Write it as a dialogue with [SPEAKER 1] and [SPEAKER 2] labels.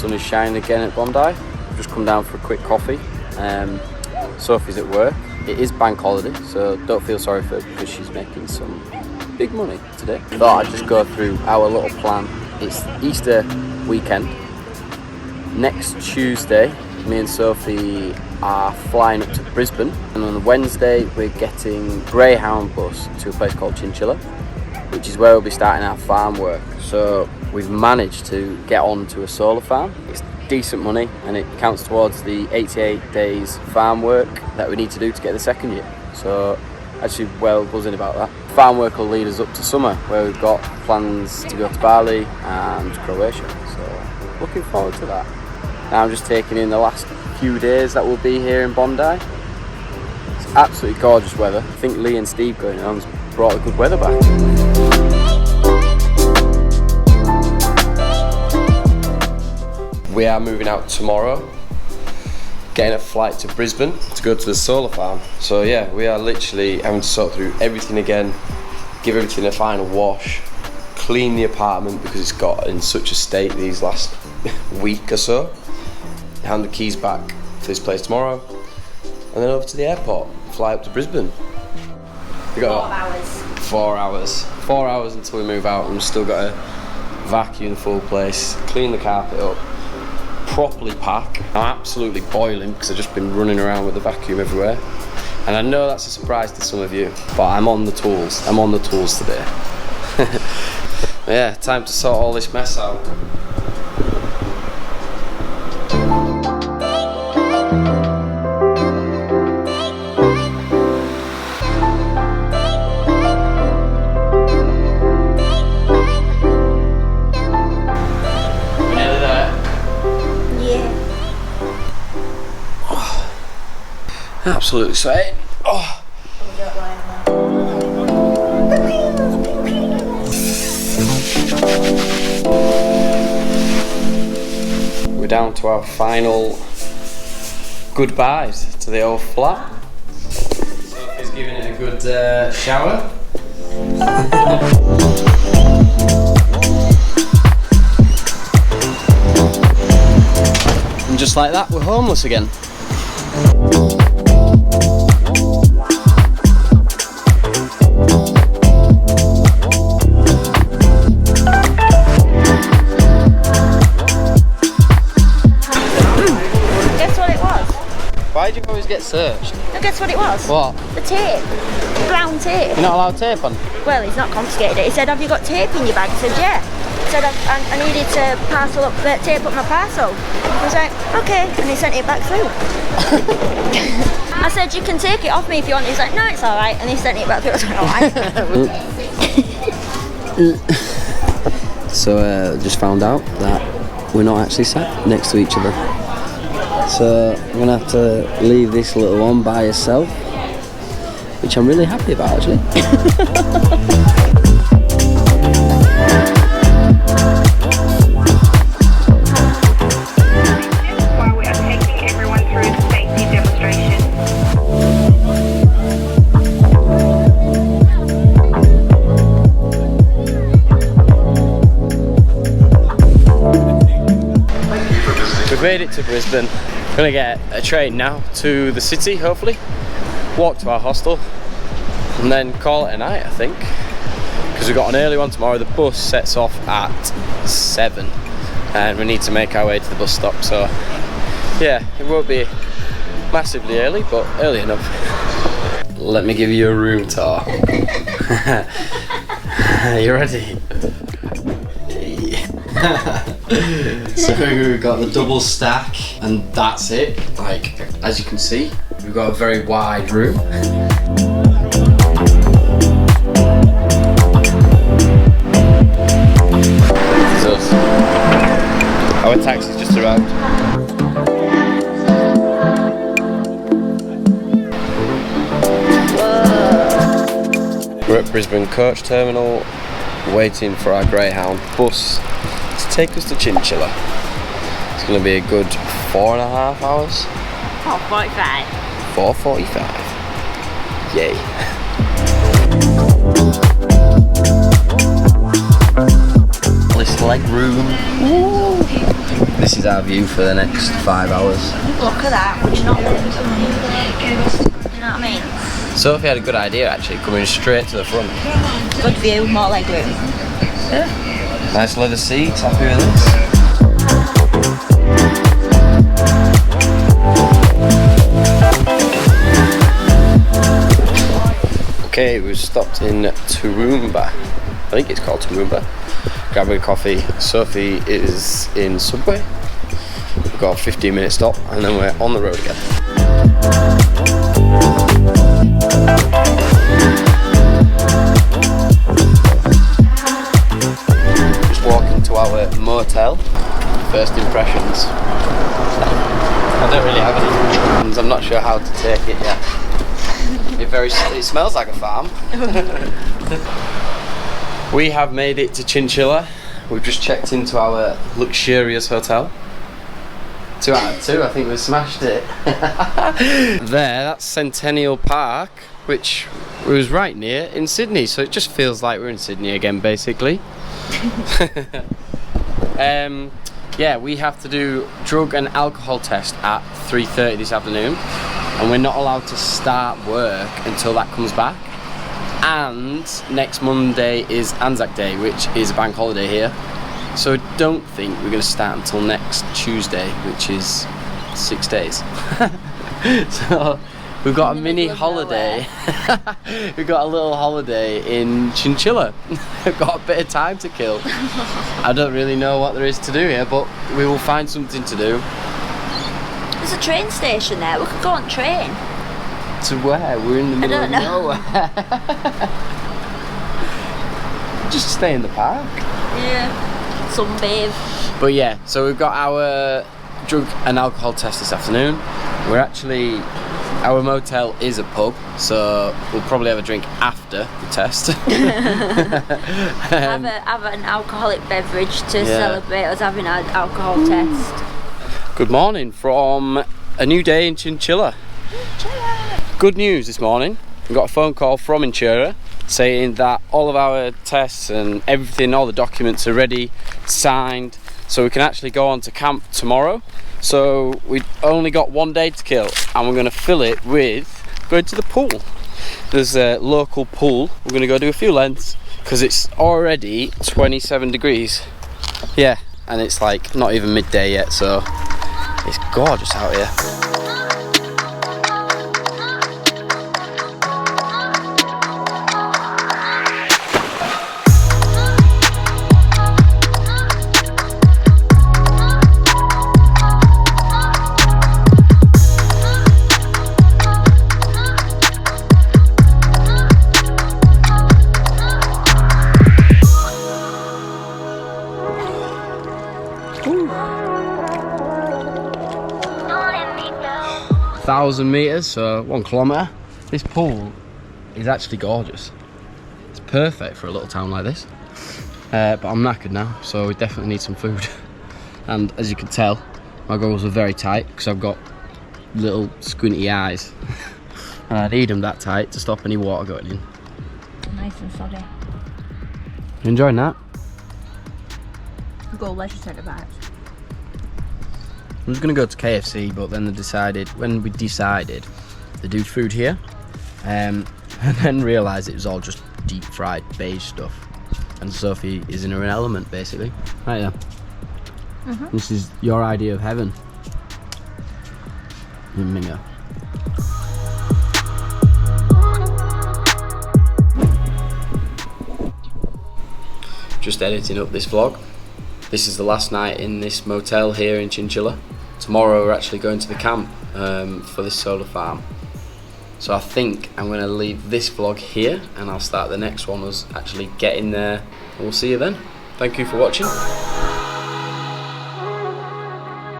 [SPEAKER 1] sun is shining again at Bondi. I've just come down for a quick coffee. Sophie's at work. It is bank holiday, so don't feel sorry for her because she's making some big money today. Thought I'd just go through our little plan. It's Easter weekend. Next Tuesday, me and Sophie are flying up to Brisbane, and on Wednesday we're getting Greyhound bus to a place called Chinchilla, which is where we'll be starting our farm work. So we've managed to get on to a solar farm. It's decent money and it counts towards the 88 days farm work that we need to do to get the second year. So actually well buzzing about that. Farm work will lead us up to summer, where we've got plans to go to Bali and Croatia. So looking forward to that. Now I'm just taking in the last few days that we'll be here in Bondi. It's absolutely gorgeous weather. I think Lee and Steve going home has brought the good weather back. We are moving out tomorrow, getting a flight to Brisbane to go to the solar farm. So yeah, we are literally having to sort through everything again, give everything a final wash, clean the apartment because it's got in such a state these last week or so. Hand the keys back to this place tomorrow, and then over to the airport, fly up to Brisbane. We got 4 hours. 4 hours until we move out, and we've still got to vacuum the full place, clean the carpet up, properly pack. I'm absolutely boiling because I've just been running around with the vacuum everywhere. And I know that's a surprise to some of you, but I'm on the tools. I'm on the tools today. Yeah, time to sort all this mess out. Absolutely sweating. Oh. We're down to our final goodbyes to the old flat. Sophie's giving it a good shower. And just like that, we're homeless again. Why do you always get searched?
[SPEAKER 2] Now guess what it was?
[SPEAKER 1] What?
[SPEAKER 2] The tape. Brown tape.
[SPEAKER 1] You're not allowed tape on?
[SPEAKER 2] Well, he's not confiscated it. He said, have you got tape in your bag? I said, yeah. He said, I needed to tape up my parcel. I was like, okay. And he sent it back through. I said, you can take it off me if you want. He's like, no, it's all right. And he sent it back through. I was like, all right.
[SPEAKER 1] So just found out that we're not actually sat next to each other. So I'm gonna have to leave this little one by herself, which I'm really happy about actually.
[SPEAKER 3] While we are taking everyone through the safety demonstration.
[SPEAKER 1] We've made it to Brisbane. We're gonna get a train now to the city, hopefully. Walk to our hostel and then call it a night, I think. Because we've got an early one tomorrow. The bus sets off at 7 and we need to make our way to the bus stop. So yeah, it won't be massively early, but early enough. Let me give you a room tour. You ready? So we've got the double stack and that's it. Like, as you can see, we've got a very wide room. This is us. Our taxi's just arrived. We're at Brisbane Coach Terminal, waiting for our Greyhound bus to take us to Chinchilla. It's going to be a good 4.5 hours.
[SPEAKER 2] 4:45.
[SPEAKER 1] 4:45. Yay. This leg room. This is our have you for the next 5 hours.
[SPEAKER 2] Look at that, would you not want it? You know what I mean?
[SPEAKER 1] Sophie had a good idea actually, coming straight to the front.
[SPEAKER 2] Good view, more leg room.
[SPEAKER 1] Nice leather seats, happy with this? Okay, we've stopped in Toowoomba. I think it's called Toowoomba. Grabbing a coffee. Sophie is in Subway. We've got a 15-minute stop and then we're on the road again. Just walking to our motel. First impressions. I don't really have any impressions. I'm not sure how to take it yet. It smells like a farm. We have made it to Chinchilla. We've just checked into our luxurious hotel. 2 out of 2, I think we smashed it. There, that's Centennial Park, which was right near in Sydney, so it just feels like we're in Sydney again, basically. Yeah, we have to do drug and alcohol test at 3:30 this afternoon, and we're not allowed to start work until that comes back. And next Monday is Anzac Day, which is a bank holiday here. So I don't think we're going to start until next Tuesday, which is 6 days. So we've got a mini holiday. We've got a little holiday in Chinchilla. We've got a bit of time to kill. I don't really know what there is to do here, but we will find something to do.
[SPEAKER 2] There's a train station there, we could go on train.
[SPEAKER 1] To where? We're in the middle of nowhere. Just stay in the park.
[SPEAKER 2] Yeah. Sunbathe.
[SPEAKER 1] But yeah, so we've got our drug and alcohol test this afternoon. Our motel is a pub, so we'll probably have a drink after the test.
[SPEAKER 2] Have an alcoholic beverage to celebrate us having our alcohol test.
[SPEAKER 1] Good morning from a new day in Chinchilla. Good news this morning. We got a phone call from Inchura saying that all of our tests and everything, all the documents are ready, signed, so we can actually go on to camp tomorrow. So we've only got 1 day to kill, and we're going to fill it with going to the pool. There's a local pool. We're going to go do a few lengths because it's already 27 degrees. Yeah, and it's like not even midday yet, so it's gorgeous out here. Ooh. 1,000 meters, so 1 kilometer. This pool is actually gorgeous. It's perfect for a little town like this. But I'm knackered now, so we definitely need some food. And as you can tell, my goggles are very tight because I've got little squinty eyes. And I need them that tight to stop any water going in.
[SPEAKER 2] Nice and soggy.
[SPEAKER 1] You enjoying that?
[SPEAKER 2] Go leisure centre vibes.
[SPEAKER 1] I was going to go to KFC, but then when we decided to do food here, and then realised it was all just deep fried beige stuff. And Sophie is in her element, basically. Right there. This is your idea of heaven. Mingo. Just editing up this vlog. This is the last night in this motel here in Chinchilla. Tomorrow we're actually going to the camp for this solar farm. So I think I'm going to leave this vlog here and I'll start the next one us actually getting there. And we'll see you then. Thank you for watching.